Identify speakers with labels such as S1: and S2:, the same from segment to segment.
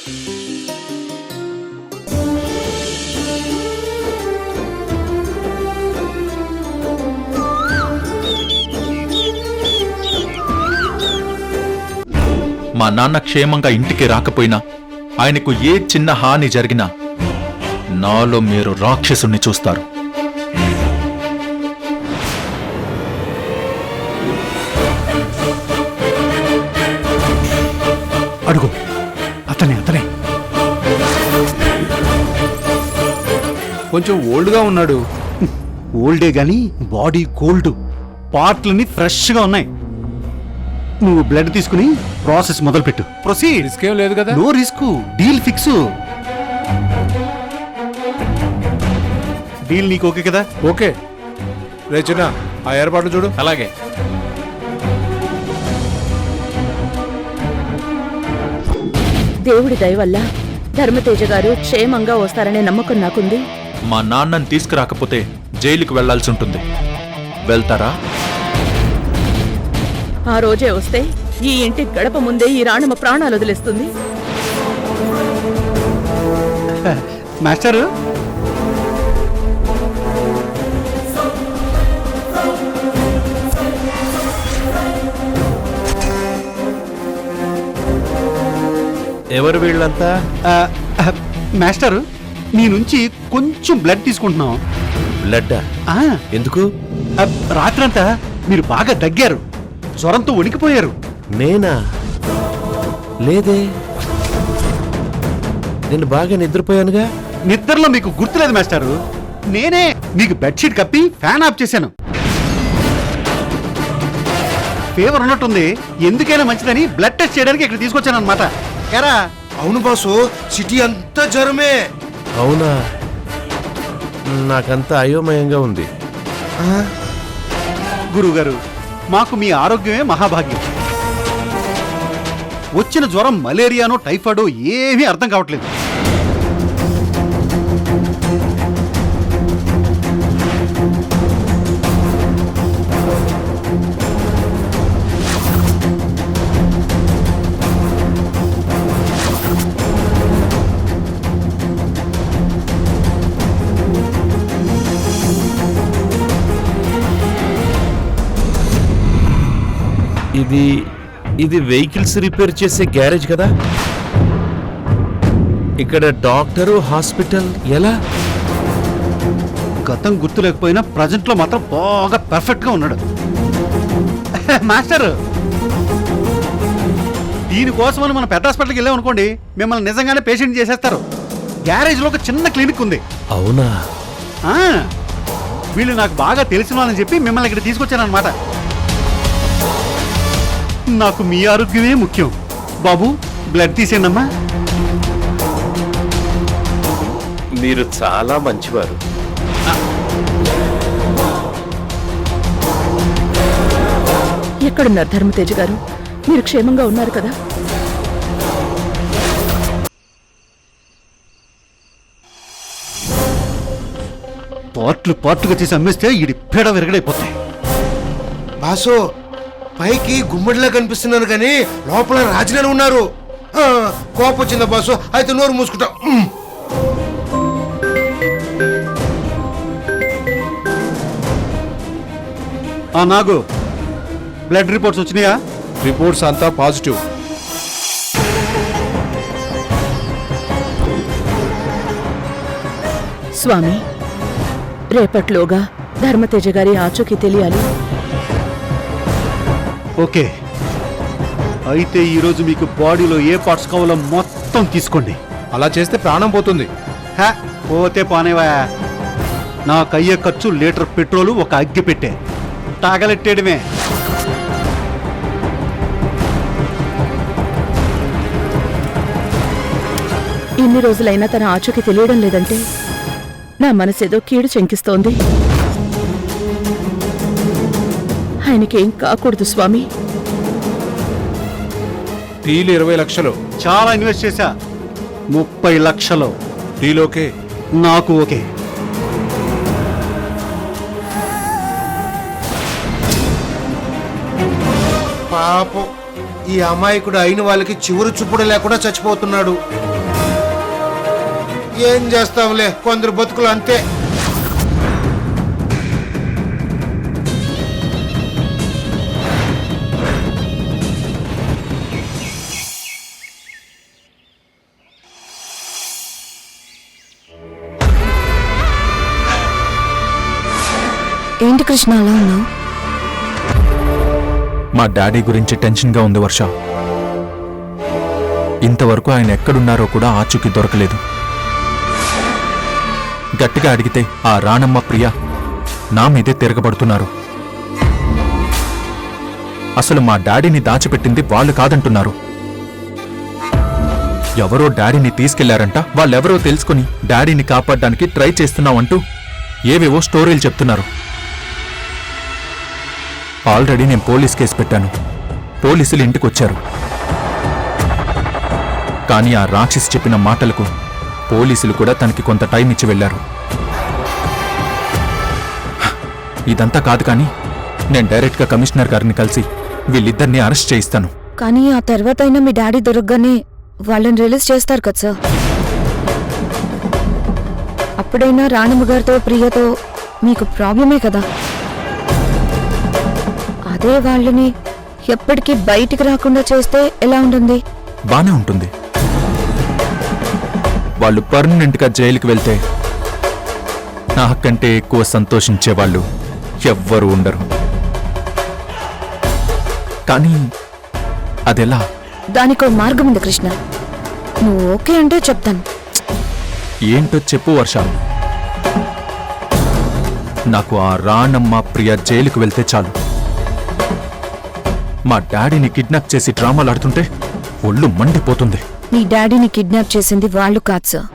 S1: మా నాన్న క్షేమంగా ఇంటికి రాకపోయినా ఆయనకు ఏ చిన్న హాని జరిగినా నాలో మీరు రాక్షసుణ్ణి చూస్తారు.
S2: అడుగు, అతనే అతనే.
S3: కొంచెం ఓల్డ్గా ఉన్నాడు.
S2: ఓల్డే గాని బాడీ కోల్డ్, పార్ట్లన్నీ ఫ్రెష్గా ఉన్నాయి. నువ్వు బ్లడ్ తీసుకుని ప్రాసెస్ మొదలుపెట్టు. ప్రొసీడ్.
S3: రిస్క్ ఏం లేదు కదా?
S2: No risk, deal fix. Deal నీకు ఓకే కదా?
S3: ఓకే. రే చిన్న, ఆ ఏర్పాట్లు చూడు.
S4: అలాగే.
S5: దేవుడి దయ వల్ల ధర్మతేజ గారు క్షేమంగా వస్తారనే నమ్మకం నాకుంది.
S1: మా నాన్నని తీసుకురాకపోతే జైలుకి వెళ్లాల్సి ఉంటుంది. వెళ్తారా?
S5: ఆ రోజే వస్తే ఈ ఇంటి గడప ముందే ఈ రాణమ్మ ప్రాణాలు వదిలేస్తుంది.
S2: మాస్టరు,
S4: ఎవరు వీళ్ళంతా?
S2: మాస్టరు, నీ నుంచి కొంచెం బ్లడ్ తీసుకుంటున్నాం.
S4: బ్లడ్
S2: ఆ,
S4: ఎందుకు?
S2: రాత్రంతా మీరు బాగా దగ్గారు, జ్వరంతో వణికిపోయారు.
S4: నేనా? లేదే, నేను బాగా నిద్రపోయానుగా.
S2: నిద్రలో మీకు గుర్తులేదు మాస్టారు. నేనే మీకు బెడ్షీట్ కప్పి ఫ్యాన్ ఆఫ్ చేశాను. ఫీవర్ ఉన్నట్టుంది, ఎందుకైనా మంచిదని బ్లడ్ టెస్ట్ చేయడానికి ఇక్కడ తీసుకొచ్చాను అనమాట. ఎరా?
S6: అవును బాసు, సిటీ అంతా జ్వరమే.
S4: అవునా? నాకంతా అయోమయంగా ఉంది.
S2: గురువుగారు, మాకు మీ ఆరోగ్యమే మహాభాగ్యం. వచ్చిన జ్వరం మలేరియానో టైఫాయిడో ఏమీ అర్థం కావట్లేదు.
S4: ఇది వెహికల్స్ రిపేర్ చేసే గ్యారేజ్ కదా? ఇక్కడ డాక్టరు, హాస్పిటల్ ఎలా?
S2: గతం గుర్తు లేకపోయినా ప్రజెంట్ లో మాత్రం బాగా పర్ఫెక్ట్ గా ఉన్నాడు. మాస్టర్, దీనికోసమని మనం పెద్ద హాస్పిటల్కి వెళ్ళాం అనుకోండి, మిమ్మల్ని నిజంగానే పేషెంట్ చేసేస్తారు. గ్యారేజ్ లో ఒక చిన్న క్లినిక్ ఉంది.
S4: అవునా?
S2: వీళ్ళు నాకు బాగా తెలిసిన వాళ్ళని చెప్పి మిమ్మల్ని ఇక్కడ తీసుకొచ్చాను అనమాట. నాకు మీ ఆరోగ్యమే ముఖ్యం. బాబు, బ్లడ్ తీసేనమ్మా.
S4: మీరు చాలా మంచివారు.
S5: ఎక్కడున్నారు ధర్మతేజ గారు? మీరు క్షేమంగా ఉన్నారు కదా?
S2: పార్ట్లు పార్ట్లుగా చేసి అమ్మేస్తే ఈడి పేడ విరగడైపోతాయి.
S6: బాసు, పైకి గుమ్మడిలా కనిపిస్తున్నారు కానీ లోపల రాజుగానే ఉన్నారు. కోపం వచ్చిందా బాసు? అయితే నోరు మూసుకుంటా.
S2: నాగు, బ్లడ్ రిపోర్ట్స్ వచ్చినాయా?
S3: రిపోర్ట్స్ అంతా పాజిటివ్.
S5: స్వామి, రేపట్లోగా ధర్మతేజ గారి ఆచూకీ తెలియాలి.
S2: ఓకే, అయితే ఈరోజు మీకు బాడీలో ఏ పార్ట్స్ కావాలో మొత్తం తీసుకోండి.
S3: అలా చేస్తే ప్రాణం పోతుంది.
S2: పోతే పానేవా, నాకయ్యే ఖర్చు లీటర్ పెట్రోలు, ఒక అగ్గి పెట్టే తాగలెట్టేయడమే.
S5: ఇన్ని రోజులైనా తన ఆచూకీ తెలియడం లేదంటే నా మనసేదో కీడు శంకిస్తోంది. ఆయనకేం కాకూడదు స్వామి.
S3: డీల్ 20 లక్షలు.
S2: చాలా ఇన్వెస్ట్ చేశా, 30 లక్షలు.
S3: Deal okay?
S2: నాకు ఓకే.
S6: పాపం, ఈ అమాయకుడు అయిన వాళ్ళకి చివరి చూపుడు లేకుండా చచ్చిపోతున్నాడు. ఏం చేస్తాంలే, కొందరు బతుకులు అంతే.
S5: ఏంటి కృష్ణ అలా ఉన్నావు?
S1: మా డాడీ గురించి టెన్షన్గా ఉంది వర్ష. ఇంతవరకు ఆయన ఎక్కడున్నారో కూడా ఆచూకీ దొరకలేదు. గట్టిగా అడిగితే ఆ రాణమ్మ ప్రియ నా మీదే తిరగబడుతున్నారు. అసలు మా డాడీని దాచిపెట్టింది వాళ్ళు కాదంటున్నారు. ఎవరో డాడీని తీసుకెళ్లారంట. వాళ్ళెవరో తెలుసుకుని డాడీని కాపాడడానికి ట్రై చేస్తున్నామంటూ ఏవేవో స్టోరీలు చెప్తున్నారు. ఆల్రెడీ నేను పోలీస్ కేసు పెట్టాను. పోలీసులు ఇంటికొచ్చారు. కానీ ఆ రాక్షసి చెప్పిన మాటలకు పోలీసులు కూడా తనకి కొంత టైం ఇచ్చి వెళ్లారు. ఇదంతా కాదు కానీ నేను డైరెక్ట్గా కమిషనర్ గారిని కలిసి వీళ్ళిద్దరిని అరెస్ట్ చేయిస్తాను.
S5: కానీ ఆ తర్వాత అయినా మీ డాడీ దొరకగానే వాళ్ళని రిలీజ్ చేస్తారు కదా సార్. అప్పుడైనా రాణమ్మ గారితో ప్రియతో మీకు ప్రాబ్లమే కదా. అదే వాళ్ళని ఎప్పటికీ బయటికి రాకుండా చేస్తే ఎలా ఉంటుంది?
S1: బానే ఉంటుంది. వాళ్ళు పర్మనెంట్గా జైలుకి వెళ్తే నాకంటే ఎక్కువ సంతోషించే వాళ్ళు ఎవ్వరూ ఉండరు. కానీ అదెలా?
S5: దానికో మార్గం ఉంది కృష్ణ. నువ్వు ఓకే అంటే చెప్తాను.
S1: ఏంటో చెప్పు వర్ష. నాకు ఆ రాణమ్మ ప్రియ జైలుకు వెళ్తే చాలు. మా డాడీని కిడ్నాప్ చేసి డ్రామాలు ఆడుతుంటే ఒళ్ళు మండిపోతుంది.
S5: మీ డాడీని కిడ్నాప్ చేసింది వాళ్ళు కాదు సార్.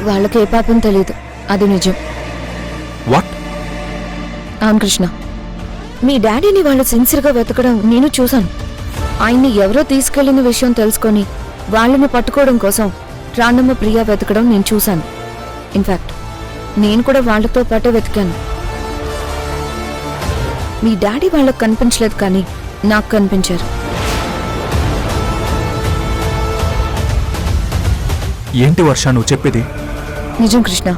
S5: వాళ్ళకి ఏ పాపం తెలీదు, అది నిజం.
S1: వాట్?
S5: అవును కృష్ణ, మీ డాడీని వాళ్ళు సిన్సియర్గా వెతకడం నేను చూశాను. ఆయన్ని ఎవరో తీసుకెళ్లిన విషయం తెలుసుకొని వాళ్ళని పట్టుకోవడం కోసం రాణమ్మ ప్రియ వెతకడం నేను చూశాను. ఇన్ఫాక్ట్ నేను కూడా వాళ్ళతో పాటే వెతికాను. మీ డాడీ వాళ్ళకు కనిపించలేదు, కానీ నాకు కనిపించారు.
S1: ఏంటి వర్ష నువ్వు చెప్పేది?
S5: నిజం కృష్ణ.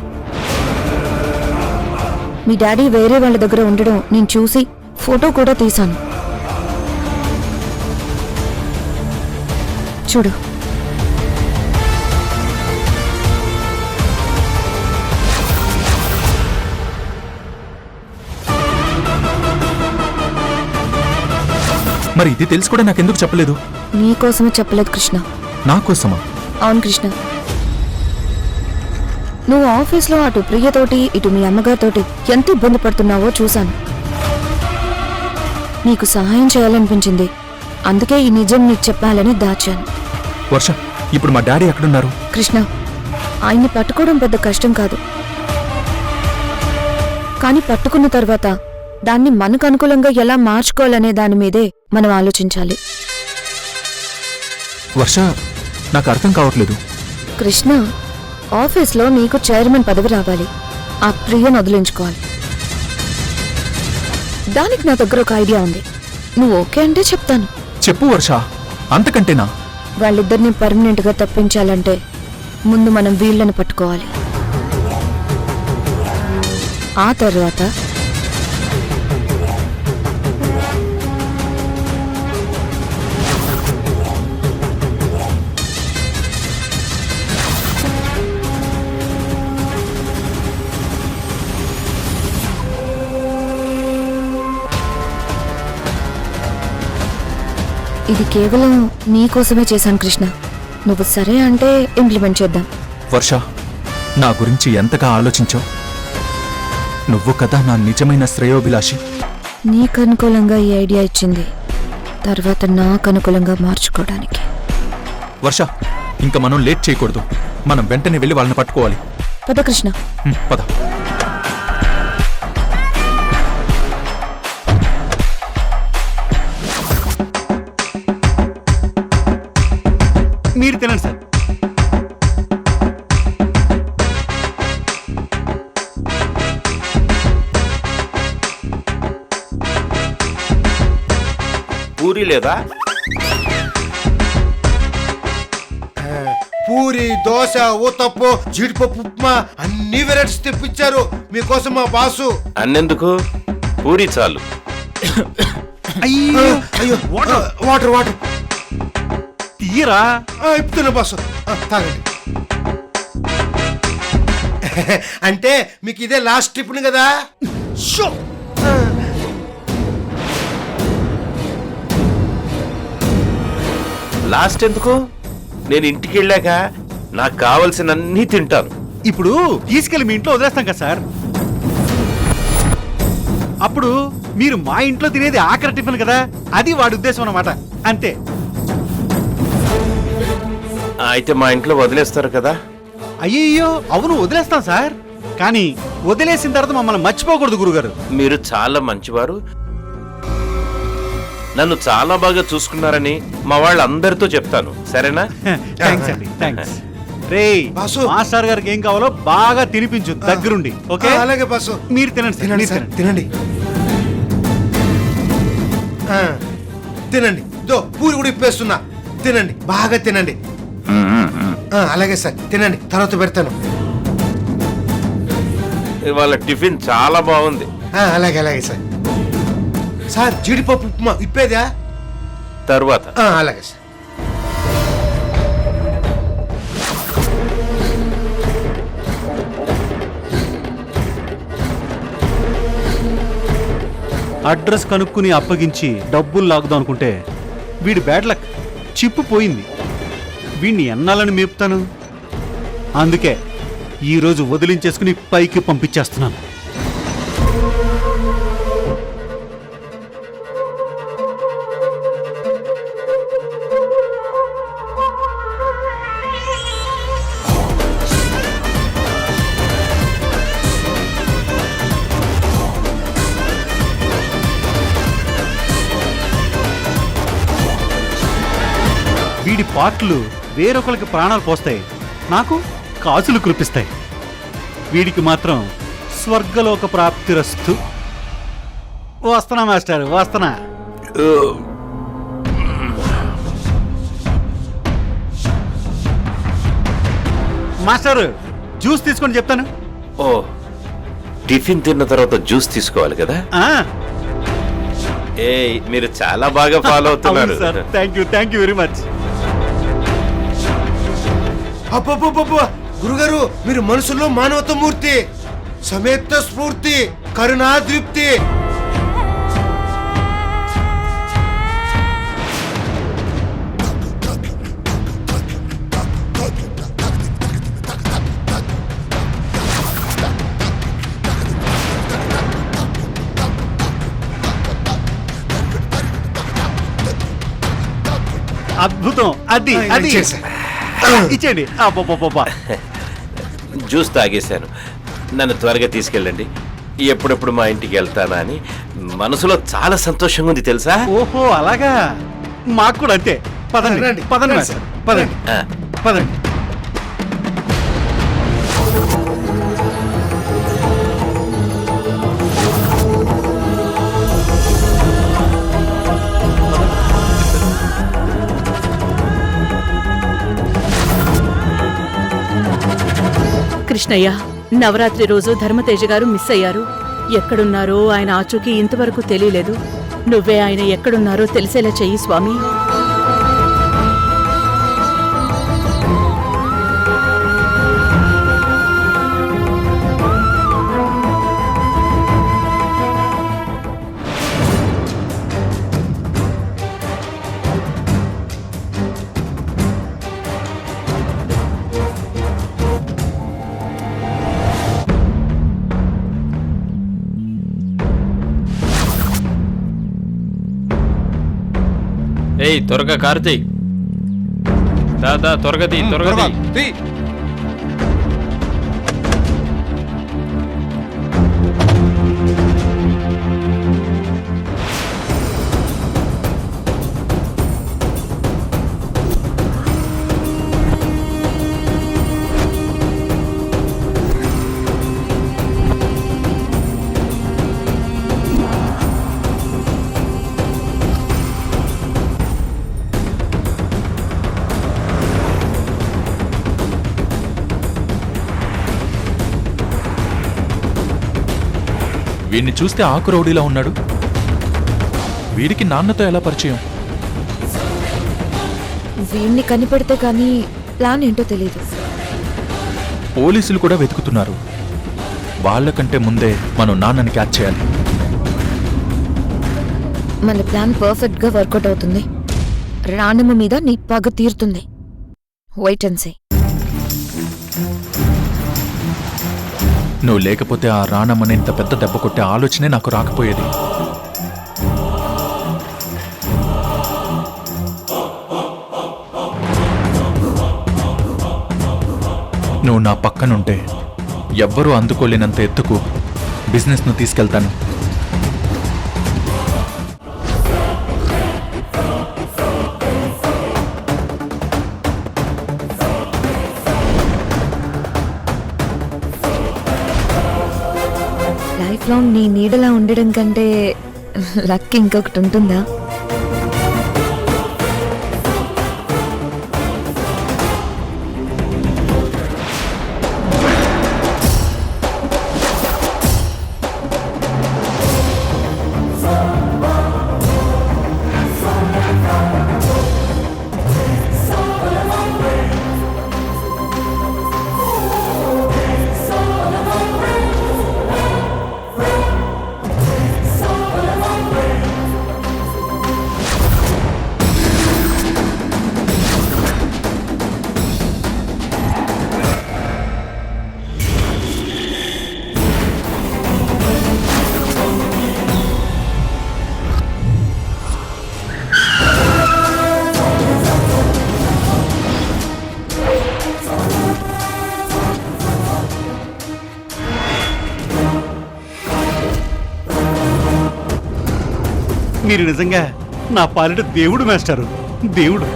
S5: మీ డాడీ వేరే వాళ్ళ దగ్గర ఉండడం నేను చూసి ఫోటో కూడా తీశాను. చూడు.
S1: మరి ఇది తెలిసి కూడా నాకెందుకు చెప్పలేదు?
S5: నీకోసమే చెప్పలేదు కృష్ణ.
S1: నా కోసమా?
S5: అవును కృష్ణ. నువ్వు ఆఫీస్లో అటు ప్రియతోటి ఇటు మీ అమ్మగారితోటి ఎంత ఇబ్బంది పడుతున్నావో చూశాను. నీకు సహాయం చేయాలనిపించింది. అందుకే ఈ నిజం నీకు చెప్పాలని దాచాను.
S1: వర్ష, ఇప్పుడు మా డాడీ ఎక్కడున్నారు?
S5: కృష్ణ, ఆయన్ని పట్టుకోవడం పెద్ద కష్టం కాదు. కానీ పట్టుకున్న తర్వాత దాన్ని మనకు అనుకూలంగా ఎలా మార్చుకోవాలనే దాని మీదే మనం ఆలోచించాలి.
S1: వర్ష, నాకు అర్థం కావట్లేదు.
S5: కృష్ణ, ఆఫీస్లో నీకు చైర్మన్ పదవి రావాలి. ఆ ప్రియను వదిలించుకోవాలి. దానికి నా దగ్గర ఒక ఐడియా ఉంది. నువ్వు ఓకే అంటే చెప్తాను.
S1: చెప్పు వర్ష, అంతకంటేనా?
S5: వాళ్ళిద్దరిని పర్మనెంట్గా తప్పించాలంటే ముందు మనం వీళ్ళని పట్టుకోవాలి. ఆ తర్వాత ఇది కేవలం నీకోసమే చేశాను కృష్ణ. నువ్వు సరే అంటే ఇంప్లిమెంట్ చేద్దాం.
S1: వర్ష, నా గురించి ఎంతగా ఆలోచించావు. నువ్వు కదా నా నిజమైన శ్రేయోభిలాషి.
S5: నీకు అనుకూలంగా ఈ ఐడియా ఇచ్చింది, తర్వాత నాకు అనుకూలంగా మార్చుకోవడానికి.
S1: వర్ష, ఇంకా మనం లేట్ చేయకూడదు. మనం వెంటనే వెళ్ళి వాళ్ళని పట్టుకోవాలి.
S5: పద కృష్ణ.
S1: పద.
S2: మీరు తినండి సార్.
S4: పూరి లేదా?
S6: పూరి, దోశ, ఊతప్పు, జీడిపప్పు ఉప్మా అన్ని వెరైటీస్ తెప్పించారు మీకోసం మా బాసు.
S4: అన్నెందుకు? పూరి చాలు.
S2: అయ్యో
S6: అయ్యో వాటర్ వాటర్
S2: తీయరా.
S6: ఇప్పుతున్నా బాసు, తాగండి. అంటే మీకు ఇదే లాస్ట్ ట్రిప్ కదా. షో.
S4: లాస్ట్ ఎందుకు? నేను ఇంటికి వెళ్ళాక నాకు కావలసినన్ని తింటాను.
S2: ఇప్పుడు తీసుకెళ్లి మీ ఇంట్లో వదిలేస్తాం కదా సార్. అప్పుడు మీరు మా ఇంట్లో తినేది ఆఖరి టిఫిన్ కదా, అది వాడి ఉద్దేశం అన్నమాట. అంతే.
S4: అయితే మా ఇంట్లో వదిలేస్తారు కదా?
S2: అయ్యయ్యో అవును వదిలేస్తాం సార్, కానీ వదిలేసిన తర్వాత మమ్మల్ని మర్చిపోకూడదు గురుగారు.
S4: మీరు చాలా మంచివారు, నన్ను చాలా బాగా చూసుకున్నారని మా వాళ్ళందరితో చెప్తాను. సరేనా?
S2: థ్యాంక్స్ అండి, థ్యాంక్స్. రే
S6: బాసు.
S2: మాస్టర్ గారికి ఏం కావాలో బాగా తినిపించు దగ్గరుండి. ఓకే
S6: అలాగే బాసు.
S2: మీరు తినండి సార్,
S6: తినండి
S2: మీరు
S6: సార్,
S2: తినండి.
S6: తినండి. తినండి. దో పూరి కూడా ఇప్పేస్తున్నా, తినండి, బాగా తినండి. అలాగే సార్, తినండి, తర్వాత పెడతాను.
S4: ఇవాళ టిఫిన్ చాలా బాగుంది.
S6: అలాగే అలాగే సార్. సార్ జీడిపప్పు ఉప్మా ఇప్పేదా?
S4: తర్వాత
S6: అలాగే సార్.
S2: అడ్రస్ కనుక్కుని అప్పగించి డబ్బులు లాగుదాం అనుకుంటే వీడి బ్యాడ్ లక్, చిప్పు పోయింది. వీడిని ఎన్నాలని మేపుతాను. అందుకే ఈరోజు వదిలించేసుకుని పైకి పంపించేస్తున్నాను. వీడి పాటలు వేరొకరికి ప్రాణాలు పోస్తాయి, నాకు కాసులు కురిపిస్తాయి. వీడికి మాత్రం స్వర్గలోక ప్రాప్తిరస్తు. వస్తున్నా మాస్టర్, వస్తున్నా. మాస్టర్ జ్యూస్ తీసుకొని చెప్తాను.
S4: ఓ, టిఫిన్ తిన్న తర్వాత జ్యూస్ తీసుకోవాలి కదా? ఏ, మీరు చాలా బాగా ఫాలో అవుతున్నారు.
S2: Thank you very much.
S6: అబ్బబ్బబ్బబ్బ! గురుగారు మీరు మనసులో మానవత మూర్తి, సమేత స్ఫూర్తి, కరుణాదృప్తి.
S2: అద్భుతం. అది అది
S6: ఇచ్చేసా.
S2: ఇచ్చేయండి. అబ్బబ్బబ్బబ్బా.
S4: జ్యూస్ తాగేశాను. నన్ను త్వరగా తీసుకెళ్ళండి. ఎప్పుడెప్పుడు మా ఇంటికి వెళ్తానా అని మనసులో చాలా సంతోషంగా ఉంది తెలుసా?
S2: ఓహో అలాగా, మాకు కూడా అంతే. పదండి
S6: రండి,
S2: పదండి
S6: రండి
S2: మాస్టర్,
S6: సార్.
S2: పదండి
S4: ఆ,
S2: పదండి.
S7: కృష్ణయ్య, నవరాత్రి రోజు ధర్మతేజ గారు మిస్ అయ్యారు. ఎక్కడున్నారో ఆయన ఆచూకీ ఇంతవరకు తెలియలేదు. నువ్వే ఆయన ఎక్కడున్నారో తెలిసేలా చెయ్యి స్వామి.
S8: ఏయ్ త్వరగా కారు తీ. దా త్వరగా తీ, త్వరగా తీ.
S1: వీడిని చూస్తే ఆకు రౌడీలా ఉన్నాడు. వీడికి నాన్నతో ఎలా పరిచయం?
S5: వీణ్ణి కనిపెడితే కానీ ప్లాన్ ఏంటో తెలియదు.
S1: పోలీసులు కూడా వెతుకుతున్నారు. వాళ్ళకంటే ముందే మనం నాన్నని క్యాచ్ చేయాలి.
S5: మన ప్లాన్ పర్ఫెక్ట్ గా వర్కౌట్ అవుతుంది. రాణమ్మ మీద నీ పగ తీరుతుంది. Wait and see.
S1: నువ్వు లేకపోతే ఆ రానమ్మని ఇంత పెద్ద దెబ్బ కొట్టే ఆలోచనే నాకు రాకపోయేది. నువ్వు నా పక్కనుంటే ఎవ్వరూ అందుకోలేనంత ఎత్తుకు బిజినెస్ను తీసుకెళ్తాను.
S5: లైఫ్ లాంగ్ నీ నీడలా ఉండడం కంటే లక్ ఇంకొకటి ఉంటుందా?
S2: మీరు నిజంగా నా పాలిట దేవుడు మాస్టారు, దేవుడు.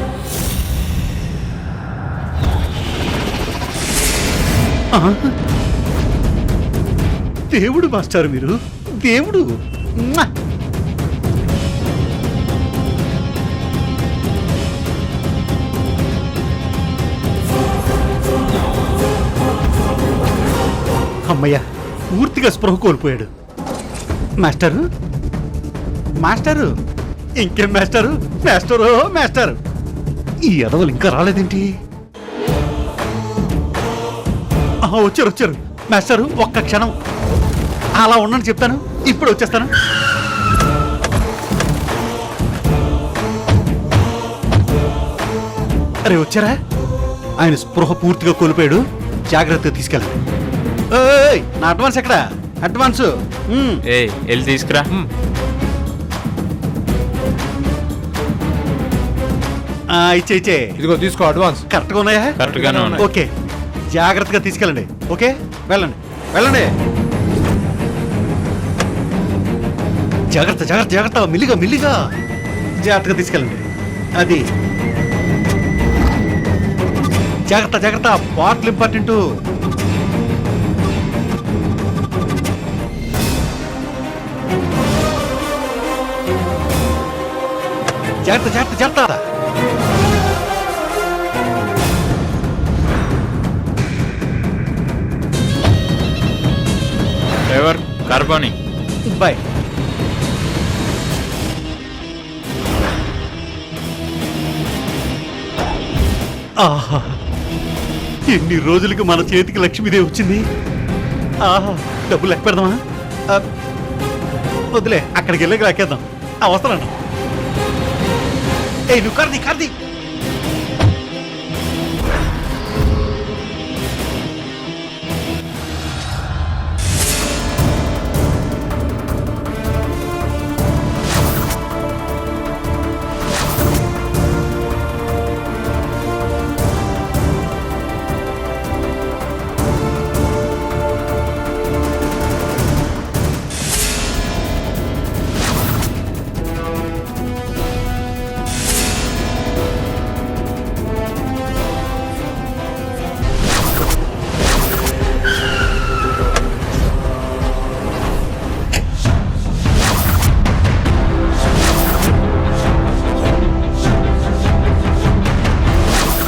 S2: ఆ? దేవుడు మాస్టారు, మీరు దేవుడు. మ్వా! అమ్మయ్య, పూర్తిగా స్పృహ కోల్పోయాడు. మాస్టారు, మాస్టారు, ఇంకేం మాస్టారు, మాస్టరు, మాస్టారు. ఈ ఎదవలు ఇంకా రాలేదేంటి? వచ్చారు వచ్చారు. మాస్టారు, ఒక్క క్షణం అలా ఉండని చెప్తాను, ఇప్పుడు వచ్చేస్తాను. అరే వచ్చారా? ఆయన స్పృహ పూర్తిగా కోల్పోయాడు, జాగ్రత్తగా తీసుకెళ్ళండి. ఏయ్, నా అడ్వాన్స్ ఎక్కడా? అడ్వాన్స్
S8: ఏ వెళ్ళి తీసుకురా.
S2: ఇచ్చే
S3: ఇదిగో తీసుకో అడ్వాన్స్.
S2: కరెక్ట్గా ఉన్నాయా?
S8: కరెక్ట్ గానే ఉన్నాయి.
S2: ఓకే, జాగ్రత్తగా తీసుకెళ్ళండి. ఓకే, వెళ్ళండి వెళ్ళండి. జాగ్రత్త జాగ్రత్త జాగ్రత్త, మిల్లిగా మిల్లిగా జాగ్రత్తగా తీసుకెళ్ళండి. అది జాగ్రత్త జాగ్రత్త, బాటిల్ ఇంపార్టెంట్. జాగ్రత్త జాగ్రత్త జాగ్రత్త.
S8: డ్రైవర్ కార్బాని.
S2: బాయ్. ఆహా, ఎన్ని రోజులకి మన చేతికి లక్ష్మీదేవి వచ్చింది. ఆహా, డబ్బులు లెక్క పెడదామా? వద్దులే, అక్కడికి వెళ్ళి లెక్కేద్దాం. వస్తానండి. ఏ నువ్వు కార్తీ కార్తీ.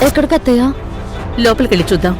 S5: ఎక్కడికి అత్తయ్యా?
S7: లోపలికెళ్ళి చూద్దాం.